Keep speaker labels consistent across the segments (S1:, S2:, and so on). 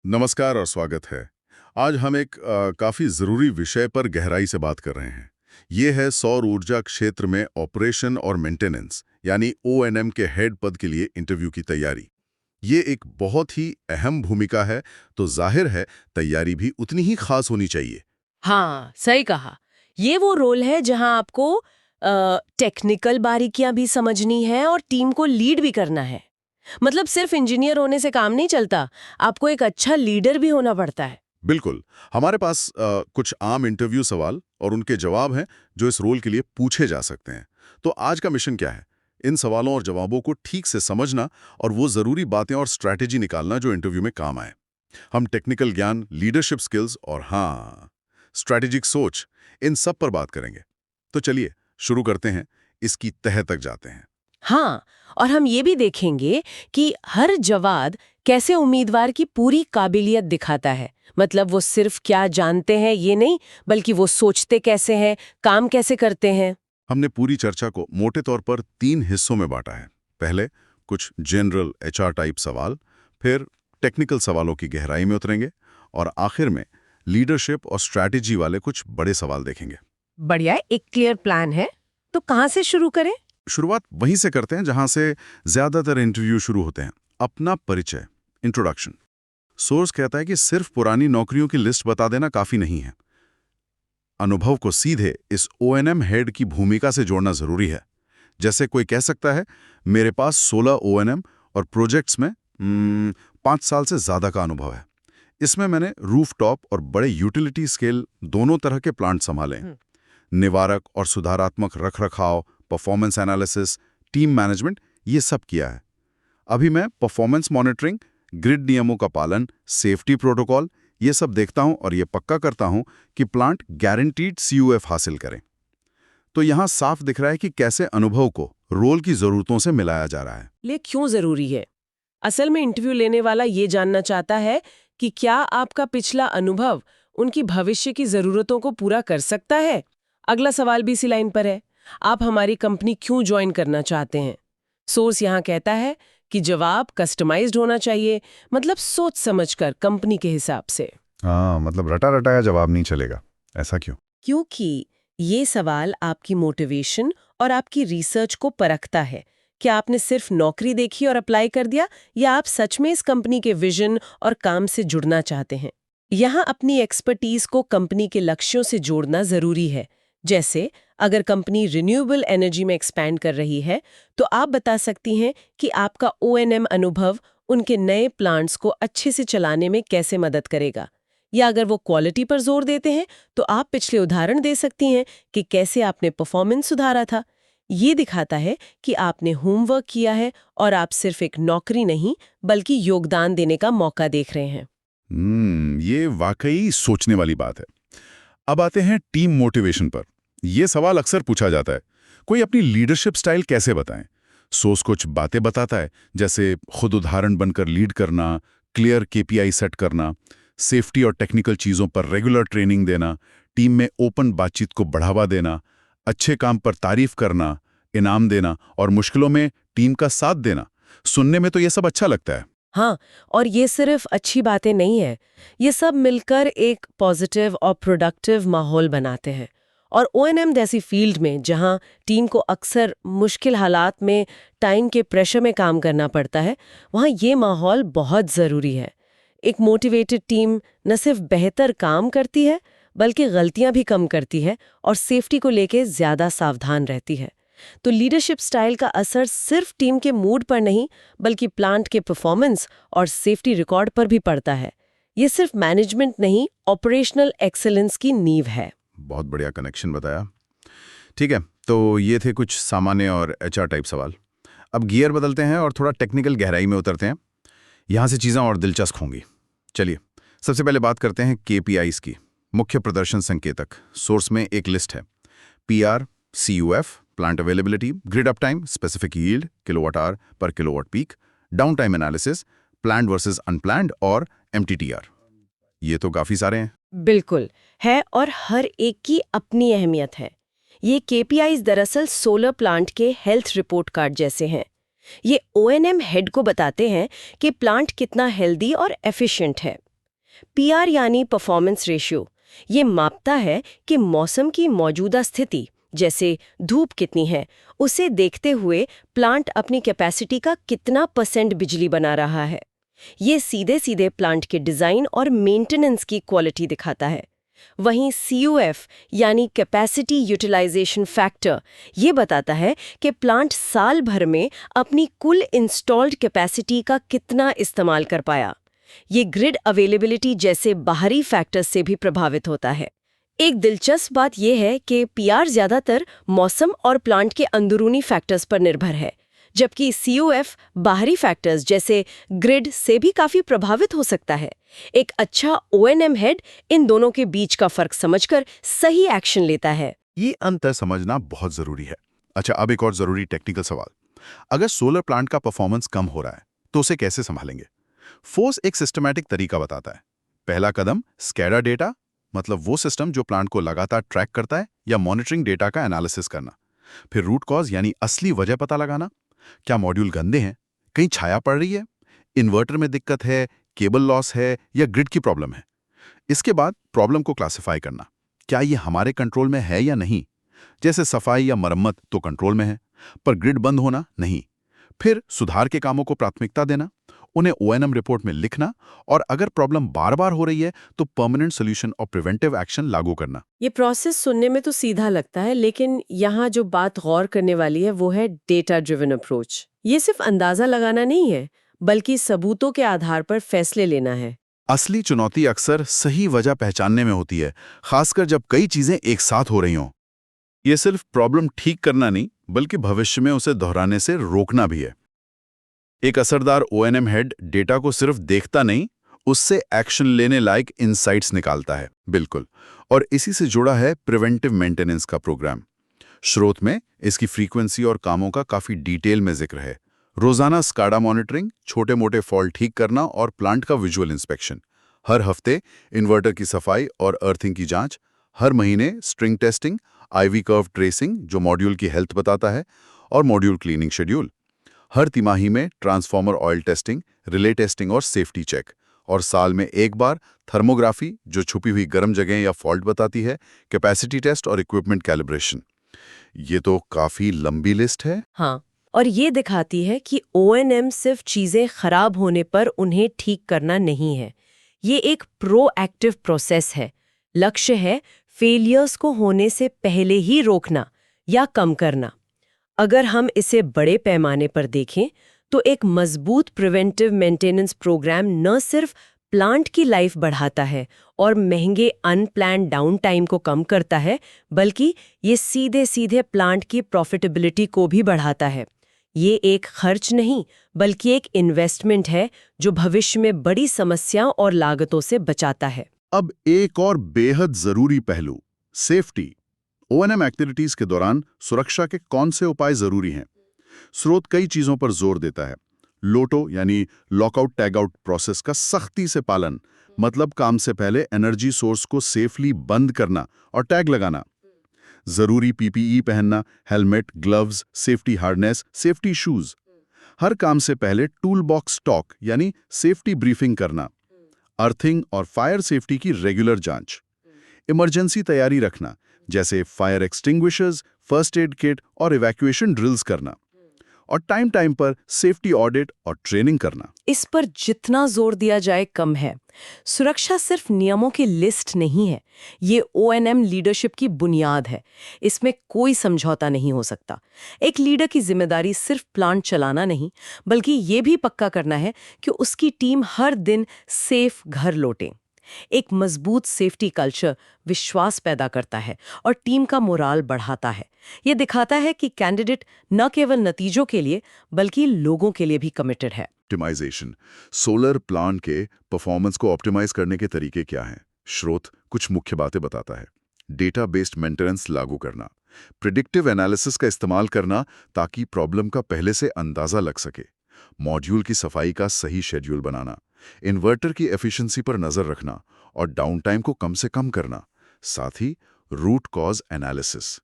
S1: नमस्कार और स्वागत है। आज हम एक काफ़ी ज़रूरी विषय पर गहराई से बात कर रहे हैं। ये है सौर ऊर्जा क्षेत्र में ऑपरेशन और मेंटेनेंस, यानी ओएनएम के हेड पद के लिए इंटरव्यू की तैयारी। ये एक बहुत ही अहम भूमिका है, तो जाहिर है तैयारी भी उतनी ही खास होनी चाहिए।
S2: हाँ, सही कहा। ये वो रोल है जहां आपको टेक्निकल बारीकियां भी समझनी है और टीम को लीड भी करना है। मतलब सिर्फ इंजीनियर होने से काम नहीं चलता, आपको एक अच्छा लीडर भी होना पड़ता है।
S1: बिल्कुल। हमारे पास कुछ आम इंटरव्यू सवाल और उनके जवाब हैं जो इस रोल के लिए पूछे जा सकते हैं। तो आज का मिशन क्या है? इन सवालों और जवाबों को ठीक से समझना और वो ज़रूरी बातें और स्ट्रैटेजी निकालना जो इंटरव्यू में काम आए। हम टेक्निकल ज्ञान, लीडरशिप स्किल्स और हाँ, स्ट्रैटेजिक सोच, इन सब पर बात करेंगे। तो चलिए शुरू करते हैं, इसकी तह तक जाते हैं।
S2: हाँ, और हम ये भी देखेंगे कि हर जवाब कैसे उम्मीदवार की पूरी काबिलियत दिखाता है। मतलब वो सिर्फ क्या जानते हैं ये नहीं, बल्कि वो सोचते कैसे हैं, काम कैसे करते हैं।
S1: हमने पूरी चर्चा को मोटे तौर पर 3 हिस्सों में बांटा है। पहले कुछ जनरल एचआर टाइप सवाल, फिर टेक्निकल सवालों की गहराई में उतरेंगे और आखिर में लीडरशिप और स्ट्रैटेजी वाले कुछ बड़े सवाल देखेंगे।
S2: बढ़िया, एक क्लियर प्लान है। तो कहाँ से शुरू करें?
S1: शुरुआत वहीं से करते हैं जहां से ज्यादातर इंटरव्यू शुरू होते हैं। अपना परिचय, इंट्रोडक्शन। सोर्स कहता है कि सिर्फ पुरानी नौकरियों की लिस्ट बता देना काफी नहीं है। अनुभव को सीधे इस ओएनएम हेड की भूमिका से जोड़ना जरूरी है। जैसे कोई कह सकता है, मेरे पास 16 ओएनएम और प्रोजेक्ट्स में 5 साल से ज्यादा का अनुभव है। इसमें मैंने रूफटॉप और बड़े यूटिलिटी स्केल दोनों तरह के प्लांट संभाले हैं। निवारक और सुधारात्मक रखरखाव, परफॉर्मेंस एनालिसिस, टीम मैनेजमेंट, ये सब किया है। अभी मैं परफॉर्मेंस मॉनिटरिंग, ग्रिड नियमों का पालन, सेफ्टी प्रोटोकॉल, ये सब देखता हूं और ये पक्का करता हूं कि प्लांट गारंटीड सीयूएफ हासिल करें। तो यहां साफ दिख रहा है कि कैसे अनुभव को रोल की जरूरतों से मिलाया जा रहा है।
S2: ले क्यों जरूरी है? असल में इंटरव्यू लेने वाला ये जानना चाहता है कि क्या आपका पिछला अनुभव उनकी भविष्य की जरूरतों को पूरा कर सकता है। अगला सवाल भी इसी लाइन पर है। आप हमारी कंपनी क्यों ज्वाइन करना चाहते हैं? सोर्स यहाँ कहता है कि जवाब कस्टमाइज्ड होना चाहिए, मतलब सोच समझकर कंपनी के हिसाब से।
S3: हाँ, मतलब रटा रटाया जवाब नहीं चलेगा। ऐसा क्यों?
S2: क्योंकि ये सवाल आपकी मोटिवेशन और आपकी रिसर्च को परखता है। क्या आपने सिर्फ नौकरी देखी और अप्लाई कर दिया, या आप सच में इस कंपनी के विजन और काम से जुड़ना चाहते हैं। यहाँ अपनी एक्सपर्टीज को कंपनी के लक्ष्यों से जोड़ना जरूरी है। जैसे अगर कंपनी रिन्यूएबल एनर्जी में एक्सपैंड कर रही है, तो आप बता सकती हैं कि आपका ओएनएम अनुभव उनके नए प्लांट्स को अच्छे से चलाने में कैसे मदद करेगा। या अगर वो क्वालिटी पर जोर देते हैं, तो आप पिछले उदाहरण दे सकती हैं कि कैसे आपने परफॉर्मेंस सुधारा था। ये दिखाता है कि आपने होमवर्क किया है और आप सिर्फ एक नौकरी नहीं, बल्कि योगदान देने का मौका देख रहे हैं।
S1: ये वाकई सोचने वाली बात है। अब आते हैं टीम मोटिवेशन पर। यह सवाल अक्सर पूछा जाता है, कोई अपनी लीडरशिप स्टाइल कैसे बताएं? सोर्स कुछ बातें बताता है, जैसे खुद उदाहरण बनकर लीड करना, क्लियर केपीआई सेट करना, सेफ्टी और टेक्निकल चीजों पर रेगुलर ट्रेनिंग देना, टीम में ओपन बातचीत को बढ़ावा देना, अच्छे काम पर तारीफ करना, इनाम देना और मुश्किलों में टीम का साथ देना। सुनने में तो यह सब अच्छा लगता है।
S2: हाँ, और ये सिर्फ अच्छी बातें नहीं है, ये सब मिलकर एक पॉजिटिव और प्रोडक्टिव माहौल बनाते हैं। और ओएनएम जैसी फील्ड में, जहाँ टीम को अक्सर मुश्किल हालात में टाइम के प्रेशर में काम करना पड़ता है, वहाँ ये माहौल बहुत ज़रूरी है। एक मोटिवेटेड टीम न सिर्फ बेहतर काम करती है, बल्कि गलतियां भी कम करती है और सेफ्टी को लेके ज़्यादा सावधान रहती है। तो लीडरशिप स्टाइल का असर सिर्फ टीम के मूड पर नहीं, बल्कि प्लांट के परफॉर्मेंस और सेफ्टी रिकॉर्ड पर भी पड़ता है। ये सिर्फ मैनेजमेंट नहीं, ऑपरेशनल एक्सेलेंस की नींव है।
S1: बहुत बढ़िया कनेक्शन बताया। ठीक है, तो ये थे कुछ सामान्य और एचआर टाइप सवाल। अब गियर बदलते हैं और थोड़ा टेक्निकल गहराई में उतरते हैं। यहाँ से चीज़ें और दिलचस्प होंगी। चलिए, सबसे पहले बात करते हैं केपीआईज की, मुख्य प्रदर्शन संकेतक। सोर्स में एक लिस्ट है: PR, CUF, plant availability, grid up time, specific yield, kilowatt hour पर kilowatt peak, down time analysis, planned versus unplanned और एमटीटीआर। ये तो काफ़ी सारे हैं।
S2: बिल्कुल है, और हर एक की अपनी अहमियत है। ये केपीआईज दरअसल सोलर प्लांट के हेल्थ रिपोर्ट कार्ड जैसे हैं। ये ओएनएम हेड को बताते हैं कि प्लांट कितना हेल्दी और एफिशिएंट है। पीआर यानी परफॉर्मेंस रेशियो, ये मापता है कि मौसम की मौजूदा स्थिति, जैसे धूप कितनी है, उसे देखते हुए प्लांट अपनी कैपेसिटी का कितना % बिजली बना रहा है। ये सीधे सीधे प्लांट के डिजाइन और मेंटेनेंस की क्वालिटी दिखाता है। वहीं CUF यानी कैपेसिटी यूटिलाइजेशन फैक्टर ये बताता है कि प्लांट साल भर में अपनी कुल इंस्टॉल्ड कैपेसिटी का कितना इस्तेमाल कर पाया। ये ग्रिड अवेलेबिलिटी जैसे बाहरी फैक्टर्स से भी प्रभावित होता है। एक दिलचस्प बात यह है कि पीआर ज्यादातर मौसम और प्लांट के अंदरूनी फैक्टर्स पर निर्भर है, जबकि CUF बाहरी फैक्टर्स जैसे ग्रिड से भी काफी प्रभावित हो सकता है। एक अच्छा O&M हेड इन दोनों के बीच का फर्क समझकर सही एक्शन लेता है।
S1: ये अंतर समझना बहुत जरूरी है। अच्छा, अब एक और जरूरी टेक्निकल सवाल। अगर सोलर प्लांट का परफॉर्मेंस कम हो रहा है तो उसे कैसे संभालेंगे? फोर्स एक सिस्टमैटिक तरीका बताता है। पहला कदम स्कैडा डेटा, मतलब वो सिस्टम जो प्लांट को लगातार ट्रैक करता है, या मॉनिटरिंग डेटा का एनालिसिस करना। फिर रूट कॉज यानी असली वजह पता लगाना। क्या मॉड्यूल गंदे हैं, कहीं छाया पड़ रही है, इन्वर्टर में दिक्कत है, केबल लॉस है, या ग्रिड की प्रॉब्लम है। इसके बाद प्रॉब्लम को क्लासिफाई करना, क्या ये हमारे कंट्रोल में है या नहीं। जैसे सफाई या मरम्मत तो कंट्रोल में है, पर ग्रिड बंद होना नहीं। फिर सुधार के कामों को प्राथमिकता देना, उन्हें O&M रिपोर्ट में लिखना, और अगर प्रॉब्लम बार बार हो रही है तो परमानेंट सॉल्यूशन और प्रिवेंटिव एक्शन लागू करना।
S2: ये प्रोसेस सुनने में तो सीधा लगता है, लेकिन यहाँ जो बात गौर करने वाली है वो है डेटा ड्रिवन अप्रोच। ये सिर्फ अंदाजा लगाना नहीं है, बल्कि सबूतों के आधार पर फैसले लेना है।
S1: असली चुनौती अक्सर सही वजह पहचानने में होती है, खासकर जब कई चीजें एक साथ हो रही हों। ये सिर्फ प्रॉब्लम ठीक करना नहीं, बल्कि भविष्य में उसे दोहराने से रोकना भी है। एक असरदार O&M हेड डेटा को सिर्फ देखता नहीं, उससे एक्शन लेने लायक इनसाइट्स निकालता है। बिल्कुल। और इसी से जुड़ा है प्रिवेंटिव मेंटेनेंस का प्रोग्राम। स्रोत में इसकी फ्रीक्वेंसी और कामों का काफी डिटेल में जिक्र है। रोजाना स्काडा मॉनिटरिंग, छोटे मोटे फॉल्ट ठीक करना और प्लांट का विजुअल इंस्पेक्शन। हर हफ्ते इन्वर्टर की सफाई और अर्थिंग की जांच। हर महीने string testing, IV curve tracing जो मॉड्यूल की हेल्थ बताता है, और मॉड्यूल क्लीनिंग शेड्यूल। हर तिमाही में transformer oil testing, relay testing और सेफ्टी चेक। और साल में एक बार थर्मोग्राफी जो छुपी हुई गर्म जगह या फॉल्ट बताती है, कैपेसिटी टेस्ट और इक्विपमेंट कैलिब्रेशन। ये तो काफी लंबी लिस्ट है।
S2: हाँ, और ये दिखाती है कि O&M सिर्फ चीजें खराब होने पर उन्हें ठीक करना नहीं है। ये एक प्रोएक्टिव प्रोसेस है। लक्ष्य है फेलियर्स को होने से पहले ही रोकना या कम करना। अगर हम इसे बड़े पैमाने पर देखें तो एक मजबूत प्रिवेंटिव मेंटेनेंस प्रोग्राम न सिर्फ प्लांट की लाइफ बढ़ाता है और महंगे अनप्लान्ड डाउन टाइम को कम करता है, बल्कि ये सीधे सीधे प्लांट की प्रॉफिटेबिलिटी को भी बढ़ाता है। ये एक खर्च नहीं, बल्कि एक इन्वेस्टमेंट है जो भविष्य में बड़ी समस्याओं और लागतों से बचाता है।
S1: अब एक और बेहद जरूरी पहलू, सेफ्टी। O&M एक्टिविटीज के दौरान सुरक्षा के कौन से उपाय जरूरी हैं? स्रोत कई चीजों पर जोर देता है। लोटो यानी लॉकआउट टैगआउट प्रोसेस का सख्ती से पालन, मतलब काम से पहले एनर्जी सोर्स को सेफली बंद करना और टैग लगाना। जरूरी PPE पहनना, helmet, gloves, safety harness, safety shoes. हर काम से पहले टूल बॉक्स स्टॉक यानी सेफ्टी ब्रीफिंग करना। अर्थिंग और फायर सेफ्टी की रेगुलर जांच। इमरजेंसी तैयारी रखना, जैसे fire extinguishers, first aid kit और इवैक्यूएशन ड्रिल्स करना। और टाइम टाइम पर सेफ्टी ऑडिट और ट्रेनिंग करना।
S2: इस पर जितना जोर दिया जाए कम है। सुरक्षा सिर्फ नियमों की लिस्ट नहीं है, ये O&M लीडरशिप की बुनियाद है। इसमें कोई समझौता नहीं हो सकता। एक लीडर की जिम्मेदारी सिर्फ प्लांट चलाना नहीं, बल्कि ये भी पक्का करना है कि उसकी टीम हर दिन सेफ घर लौटे। एक मजबूत सेफ्टी कल्चर विश्वास पैदा करता है और टीम का मोराल बढ़ाता है। ये दिखाता है कि कैंडिडेट न केवल नतीजों के लिए बल्कि लोगों के लिए भी कमिटेड है।
S1: ऑप्टिमाइजेशन। सोलर प्लांट के परफॉर्मेंस को ऑप्टिमाइज करने के तरीके क्या हैं? स्रोत कुछ मुख्य बातें बताता है। डेटा बेस्ड मेंटेनेंस लागू करना, प्रिडिक्टिव एनालिसिस का इस्तेमाल करना ताकि प्रॉब्लम का पहले से अंदाजा लग सके, मॉड्यूल की सफाई का सही शेड्यूल बनाना, इन्वर्टर की एफिशिएंसी पर नजर रखना और डाउन टाइम को कम से कम करना, साथ ही root cause analysis,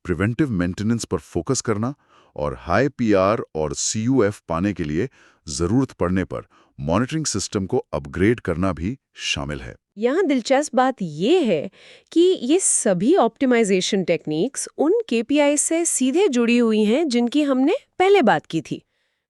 S1: preventive maintenance पर फोकस करना और हाई PR और CUF पाने के लिए जरूरत पड़ने पर मॉनिटरिंग सिस्टम को अपग्रेड करना भी शामिल है।
S2: यहाँ दिलचस्प बात ये है कि ये सभी ऑप्टिमाइजेशन टेक्निक्स उन केपीआई से सीधे जुड़ी हुई हैं जिनकी हमने पहले बात की थी।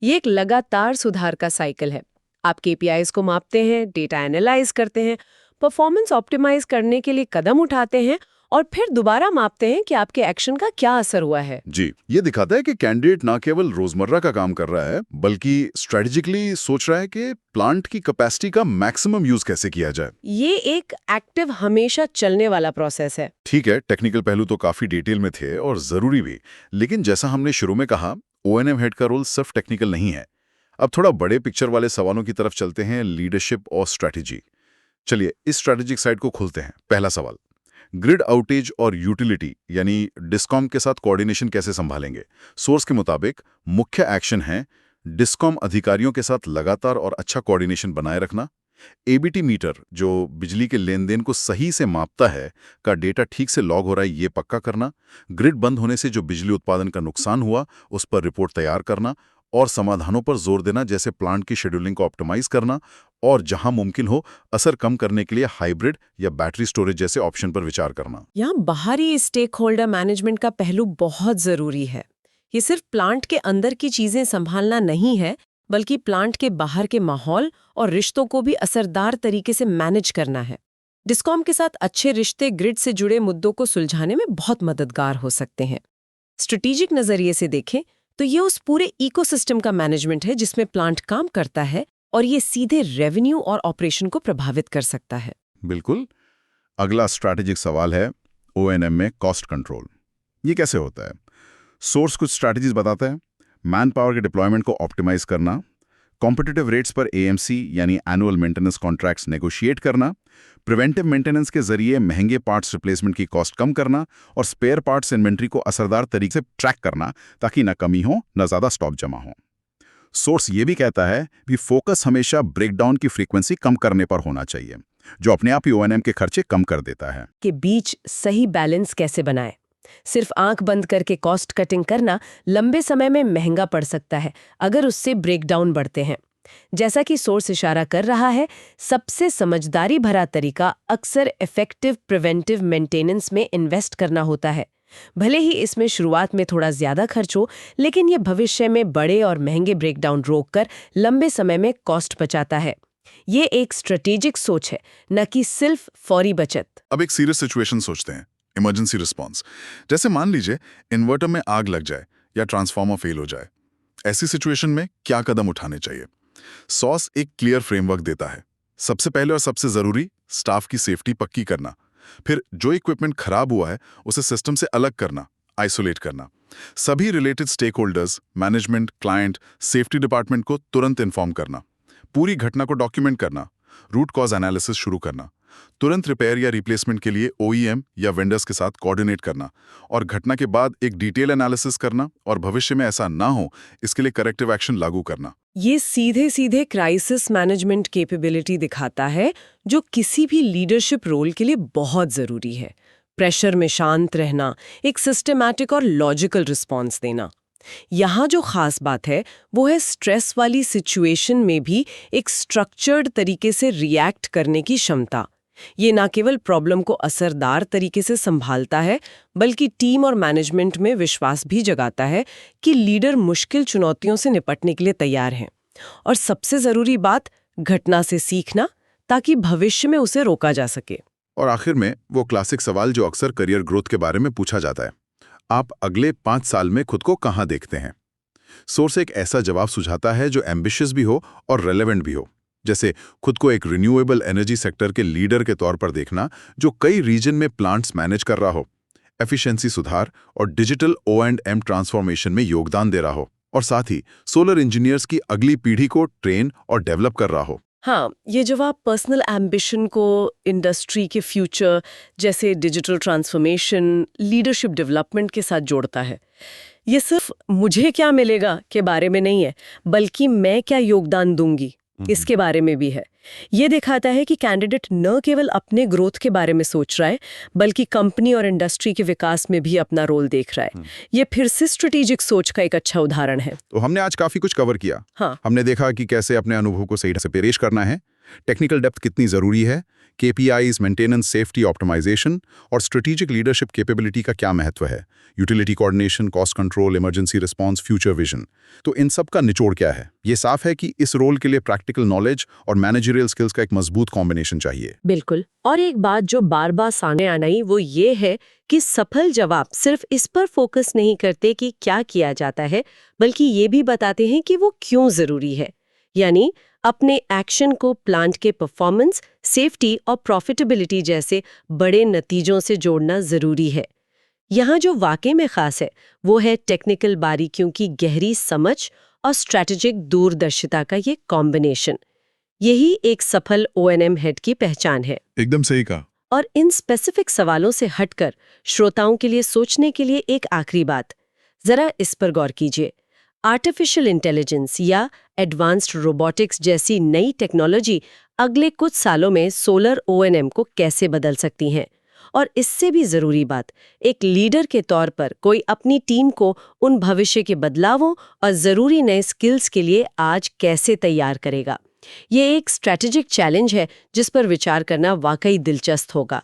S2: ये एक लगातार सुधार का साइकिल है। आप केपीआईज को मापते हैं, डेटा एनालाइज करते हैं, परफॉर्मेंस ऑप्टिमाइज करने के लिए कदम उठाते हैं और फिर दोबारा मापते हैं कि आपके एक्शन का क्या असर हुआ है।
S1: जी, ये दिखाता है कि कैंडिडेट ना केवल रोजमर्रा का काम कर रहा है बल्कि स्ट्रेटेजिकली सोच रहा है कि प्लांट की कैपेसिटी का मैक्सिमम यूज कैसे किया जाए।
S2: ये एक एक्टिव, हमेशा चलने वाला प्रोसेस है।
S1: ठीक है, टेक्निकल पहलू तो काफी डिटेल में थे और जरूरी भी, लेकिन जैसा हमने शुरू में कहा, ओएनएम हेड का रोल सिर्फ टेक्निकल नहीं है। अब थोड़ा बड़े पिक्चर वाले सवालों की तरफ चलते हैं, लीडरशिप और स्ट्रैटेजी। चलिए इस स्ट्रैटेजिक साइड को खोलते हैं। पहला सवाल, ग्रिड आउटेज और यूटिलिटी यानी डिस्कॉम के साथ कोऑर्डिनेशन कैसे संभालेंगे? सोर्स के मुताबिक मुख्य एक्शन है डिस्कॉम अधिकारियों के साथ लगातार और अच्छा कोऑर्डिनेशन बनाए रखना, एबीटी मीटर जो बिजली के लेन देन को सही से मापता है का डेटा ठीक से लॉग हो रहा है ये पक्का करना, ग्रिड बंद होने से जो बिजली उत्पादन का नुकसान हुआ उस पर रिपोर्ट तैयार करना और समाधानों पर जोर देना, जैसे प्लांट की शेड्यूलिंग को ऑप्टिमाइज करना और जहां मुमकिन हो असर कम करने के लिए हाइब्रिड या बैटरी स्टोरेज जैसे ऑप्शन पर विचार करना।
S2: यहाँ बाहरी स्टेक होल्डर मैनेजमेंट का पहलू बहुत जरूरी है। ये सिर्फ प्लांट के अंदर की चीजें संभालना नहीं है, बल्कि प्लांट के बाहर के माहौल और रिश्तों को भी असरदार तरीके से मैनेज करना है। डिस्कॉम के साथ अच्छे रिश्ते ग्रिड से जुड़े मुद्दों को सुलझाने में बहुत मददगार हो सकते हैं। स्ट्रेटेजिक नजरिए से देखें तो ये उस पूरे इकोसिस्टम का मैनेजमेंट है जिसमें प्लांट काम करता है और ये सीधे रेवेन्यू और ऑपरेशन को प्रभावित कर सकता है।
S1: बिल्कुल। अगला स्ट्रैटेजिक सवाल है ओएनएम में कॉस्ट कंट्रोल। ये कैसे होता है? सोर्स कुछ स्ट्रैटेजीज बताता है। मैन पावर के डिप्लॉयमेंट को ऑप्टिमाइज करना, कॉम्पिटिटिव रेट्स पर एएमसी यानी एनुअल मेंटेनेंस कॉन्ट्रैक्ट्स नेगोशिएट करना, प्रिवेंटिव मेंटेनेंस के जरिए महंगे पार्ट्स रिप्लेसमेंट की कॉस्ट कम करना और स्पेयर पार्ट्स इन्वेंट्री को असरदार तरीके से ट्रैक करना ताकि न कमी हो न ज्यादा स्टॉक जमा हो। सोर्स ये भी कहता है कि फोकस हमेशा ब्रेकडाउन की फ्रीक्वेंसी कम करने पर होना चाहिए, जो अपने आप ही ओएनएम के खर्चे कम कर देता है।
S2: के बीच सही बैलेंस कैसे बनाएं? सिर्फ आंख बंद करके कॉस्ट कटिंग करना लंबे समय में महंगा पड़ सकता है अगर उससे ब्रेकडाउन बढ़ते हैं। जैसा कि सोर्स इशारा कर रहा है, सबसे समझदारी भरा तरीका अक्सर इफेक्टिव प्रिवेंटिव मेंटेनेंस में इन्वेस्ट करना होता है। भले ही इसमें शुरुआत में थोड़ा ज्यादा खर्च हो, लेकिन ये भविष्य में बड़े और महंगे ब्रेकडाउन रोककर लंबे समय में कॉस्ट बचाता है। ये एक स्ट्रेटेजिक सोच है, न कि सिर्फ फौरी बचत।
S1: अब एक सीरियस सिचुएशन सोचते हैं, इमरजेंसी रिस्पॉन्स। जैसे मान लीजिए इन्वर्टर में आग लग जाए या ट्रांसफार्मर फेल हो जाए। ऐसी सिचुएशन में क्या कदम उठाने चाहिए? सॉस एक क्लियर फ्रेमवर्क देता है। सबसे पहले और सबसे जरूरी, स्टाफ की सेफ्टी पक्की करना। फिर जो इक्विपमेंट खराब हुआ है उसे सिस्टम से अलग करना, आइसोलेट करना। सभी related stakeholders, management, client, safety department को तुरंत इन्फॉर्म करना। पूरी घटना को डॉक्यूमेंट करना, रूट कॉज एनालिसिस शुरू करना, तुरंत रिपेयर या रिप्लेसमेंट के लिए ओईएम या वेंडर्स के साथ कोऑर्डिनेट करना और घटना के बाद एक डिटेल एनालिसिस करना और भविष्य में ऐसा ना हो इसके लिए करेक्टिव एक्शन लागू करना।
S2: ये सीधे सीधे क्राइसिस मैनेजमेंट कैपेबिलिटी दिखाता है, जो किसी भी लीडरशिप रोल के लिए बहुत जरूरी है। प्रेशर में शांत रहना, एक सिस्टमैटिक और लॉजिकल रिस्पॉन्स देना। यहाँ जो खास बात है वो है स्ट्रेस वाली सिचुएशन में भी एक स्ट्रक्चर्ड तरीके से रिएक्ट करने की क्षमता। ये ना केवल प्रॉब्लम को असरदार तरीके से संभालता है, बल्कि टीम और मैनेजमेंट में विश्वास भी जगाता है कि लीडर मुश्किल चुनौतियों से निपटने के लिए तैयार हैं। और सबसे जरूरी बात, घटना से सीखना ताकि भविष्य में उसे रोका जा सके।
S1: और आखिर में वो क्लासिक सवाल जो अक्सर करियर ग्रोथ के बारे में पूछा जाता है, आप अगले 5 साल में खुद को कहाँ देखते हैं? सोर्स एक ऐसा जवाब सुझाता है जो एम्बिशियस भी हो और रेलेवेंट भी हो। जैसे खुद को एक रिन्यूएबल एनर्जी सेक्टर के लीडर के तौर पर देखना जो कई रीजन में प्लांट्स मैनेज कर रहा हो, एफिशिएंसी सुधार और डिजिटल O&M ट्रांसफॉर्मेशन में योगदान दे रहा हो, और साथ ही सोलर इंजीनियर्स की अगली पीढ़ी को ट्रेन और डेवलप कर रहा हो।
S2: हाँ, ये जवाब पर्सनल एम्बिशन को इंडस्ट्री के फ्यूचर जैसे डिजिटल ट्रांसफॉर्मेशन, लीडरशिप डेवलपमेंट के साथ जोड़ता है। ये सिर्फ मुझे क्या मिलेगा के बारे में नहीं है, बल्कि मैं क्या योगदान दूंगी, इसके बारे में भी है। ये दिखाता है कि कैंडिडेट न केवल अपने ग्रोथ के बारे में सोच रहा है, बल्कि कंपनी और इंडस्ट्री के विकास में भी अपना रोल देख रहा है। ये फिर से स्ट्रेटेजिक सोच का एक अच्छा उदाहरण है।
S1: तो हमने आज काफी कुछ कवर किया।
S2: हाँ।
S1: हमने देखा कि कैसे अपने अनुभव को सही ढंग से पेश करना है, टेक्निकल डेप्थ कितनी जरूरी है, KPIs, मेंटेनेंस, सेफ्टी, ऑप्टिमाइजेशन और स्ट्रेटेजिक लीडरशिप कैपेबिलिटी का क्या महत्व है, utility coordination, cost control, emergency response, future vision. तो इन सब का निचोड़ क्या है? ये साफ है कि इस रोल के लिए प्रैक्टिकल नॉलेज और मैनेजरियल स्किल्स का एक मजबूत कॉम्बिनेशन चाहिए।
S2: बिल्कुल। और एक बात जो बार बार सामने आना ही वो ये है कि सफल जवाब सिर्फ इस पर फोकस नहीं करते कि क्या किया जाता है, बल्कि ये भी बताते हैं कि वो क्यों जरूरी है। यानी अपने एक्शन को प्लांट के परफॉर्मेंस, सेफ्टी और प्रॉफिटेबिलिटी जैसे बड़े नतीजों से जोड़ना जरूरी है। यहाँ जो वाकई में खास है वो है टेक्निकल बारीकियों की गहरी समझ और स्ट्रैटेजिक दूरदर्शिता का ये कॉम्बिनेशन। यही एक सफल O&M हेड की पहचान है।
S1: एकदम सही कहा।
S2: और इन स्पेसिफिक सवालों से हटकर श्रोताओं के लिए सोचने के लिए एक आखिरी बात, जरा इस पर गौर कीजिए। आर्टिफिशियल इंटेलिजेंस या एडवांस्ड रोबोटिक्स जैसी नई टेक्नोलॉजी अगले कुछ सालों में सोलर O&M को कैसे बदल सकती हैं? और इससे भी जरूरी बात, एक लीडर के तौर पर कोई अपनी टीम को उन भविष्य के बदलावों और जरूरी नए स्किल्स के लिए आज कैसे तैयार करेगा? ये एक स्ट्रैटेजिक चैलेंज है जिस पर विचार करना वाकई दिलचस्प होगा।